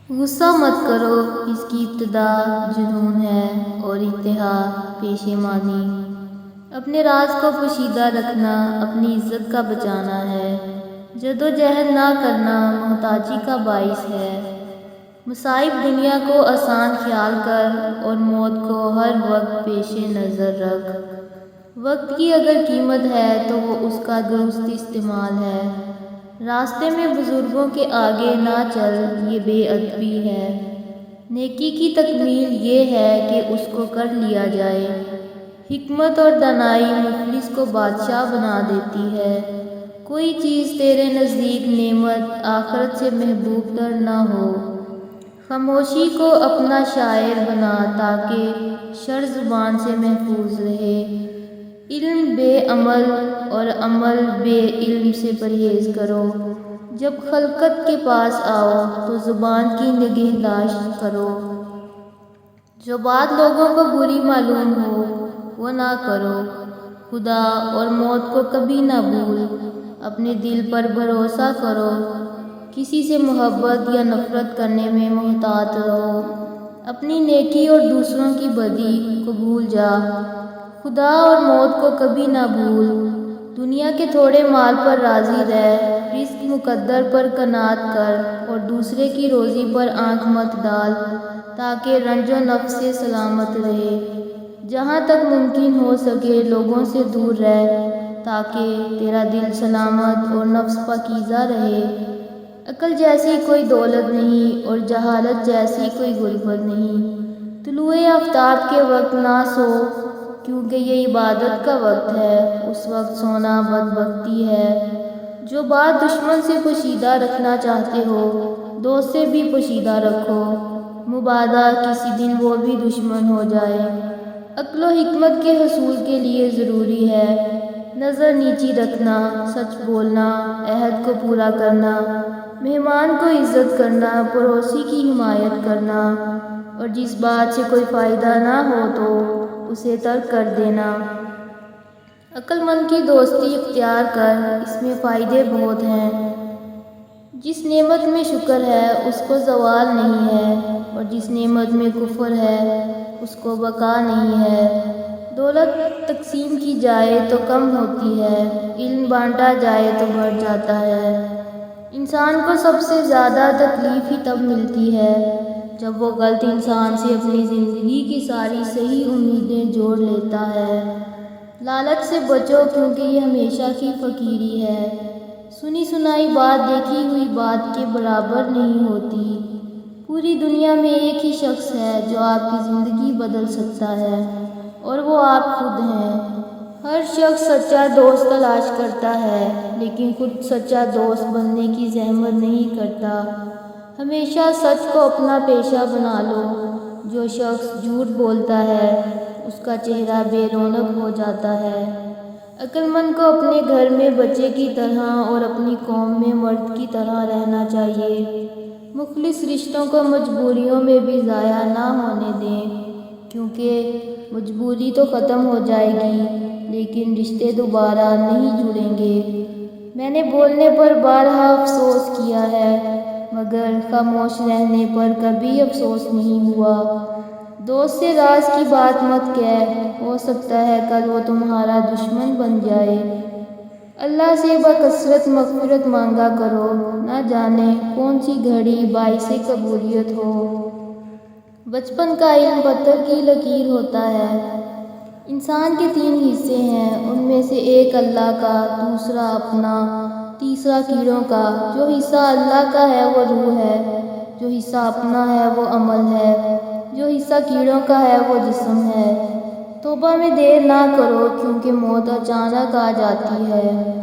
غصہ مت کرو، اس کی ابتدا جنون ہے اور انتہا پشیمانی۔ اپنے راز کو پوشیدہ رکھنا اپنی عزت کا بچانا ہے، جدوجہد نہ کرنا محتاجی کا باعث ہے۔ مصائب دنیا کو آسان خیال کر اور موت کو ہر وقت پیش نظر رکھ۔ وقت کی اگر قیمت ہے تو وہ اس کا درست استعمال ہے۔ راستے میں بزرگوں کے آگے نہ چل، یہ بے ادبی ہے۔ نیکی کی تکمیل یہ ہے کہ اس کو کر لیا جائے۔ حکمت اور دانائی مفلس کو بادشاہ بنا دیتی ہے۔ کوئی چیز تیرے نزدیک نعمت آخرت سے محبوب تر نہ ہو۔ خاموشی کو اپنا شاعر بنا تاکہ شر زبان سے محفوظ رہے۔ علم بے عمل اور عمل بے علم سے پرہیز کرو۔ جب خلقت کے پاس آؤ تو زبان کی نگہداشت کرو۔ جو بات لوگوں کو بری معلوم ہو وہ نہ کرو۔ خدا اور موت کو کبھی نہ بھول۔ اپنے دل پر بھروسہ کرو۔ کسی سے محبت یا نفرت کرنے میں محتاط رہو۔ اپنی نیکی اور دوسروں کی بدی کو بھول جا۔ خدا اور موت کو کبھی نہ بھول۔ دنیا کے تھوڑے مال پر راضی رہ۔ رزق مقدر پر قناعت کر اور دوسرے کی روزی پر آنکھ مت ڈال تاکہ رنج و نفس سے سلامت رہے۔ جہاں تک ممکن ہو سکے لوگوں سے دور رہ تاکہ تیرا دل سلامت اور نفس پاکیزہ رہے۔ عقل جیسی کوئی دولت نہیں اور جہالت جیسی کوئی غربت نہیں۔ طلوع آفتاب کے وقت نہ سو کیونکہ یہ عبادت کا وقت ہے، اس وقت سونا بدبختی ہے۔ جو بات دشمن سے پوشیدہ رکھنا چاہتے ہو دوست سے بھی پوشیدہ رکھو، مبادا کسی دن وہ بھی دشمن ہو جائے۔ عقل و حکمت کے حصول کے لیے ضروری ہے نظر نیچی رکھنا، سچ بولنا، عہد کو پورا کرنا، مہمان کو عزت کرنا، پڑوسی کی حمایت کرنا، اور جس بات سے کوئی فائدہ نہ ہو تو اسے ترک کر دینا۔ عقل مند کی دوستی اختیار کر، اس میں فائدے بہت ہیں۔ جس نعمت میں شکر ہے اس کو زوال نہیں ہے اور جس نعمت میں کفر ہے اس کو بقا نہیں ہے۔ دولت تقسیم کی جائے تو کم ہوتی ہے، علم بانٹا جائے تو بڑھ جاتا ہے۔ انسان کو سب سے زیادہ تکلیف ہی تب ملتی ہے جب وہ غلط انسان سے اپنی زندگی کی ساری صحیح امیدیں جوڑ لیتا ہے۔ لالچ سے بچو کیونکہ یہ ہمیشہ کی فقیری ہے۔ سنی سنائی بات دیکھی ہوئی بات کے برابر نہیں ہوتی۔ پوری دنیا میں ایک ہی شخص ہے جو آپ کی زندگی بدل سکتا ہے اور وہ آپ خود ہیں۔ ہر شخص سچا دوست تلاش کرتا ہے لیکن خود سچا دوست بننے کی زحمت نہیں کرتا۔ ہمیشہ سچ کو اپنا پیشہ بنا لو۔ جو شخص جھوٹ بولتا ہے اس کا چہرہ بے رونق ہو جاتا ہے۔ عقل مند کو اپنے گھر میں بچے کی طرح اور اپنی قوم میں مرد کی طرح رہنا چاہیے۔ مخلص رشتوں کو مجبوریوں میں بھی ضائع نہ ہونے دیں کیونکہ مجبوری تو ختم ہو جائے گی لیکن رشتے دوبارہ نہیں جڑیں گے۔ میں نے بولنے پر بارہا افسوس کیا ہے مگر خاموش رہنے پر کبھی افسوس نہیں ہوا۔ دوست سے راز کی بات مت کہہ، ہو سکتا ہے کل وہ تمہارا دشمن بن جائے۔ اللہ سے بکثرت مغفرت مانگا کرو، نہ جانے کون سی گھڑی باعث قبولیت ہو۔ بچپن کا علم پتھر کی لکیر ہوتا ہے۔ انسان کے 3 حصے ہیں، ان میں سے ایک اللہ کا، دوسرا اپنا، تیسرا کیڑوں کا۔ جو حصہ اللہ کا ہے وہ روح ہے، جو حصہ اپنا ہے وہ عمل ہے، جو حصہ کیڑوں کا ہے وہ جسم ہے۔ توبہ میں دیر نہ کرو کیونکہ موت اچانک آ جاتی ہے۔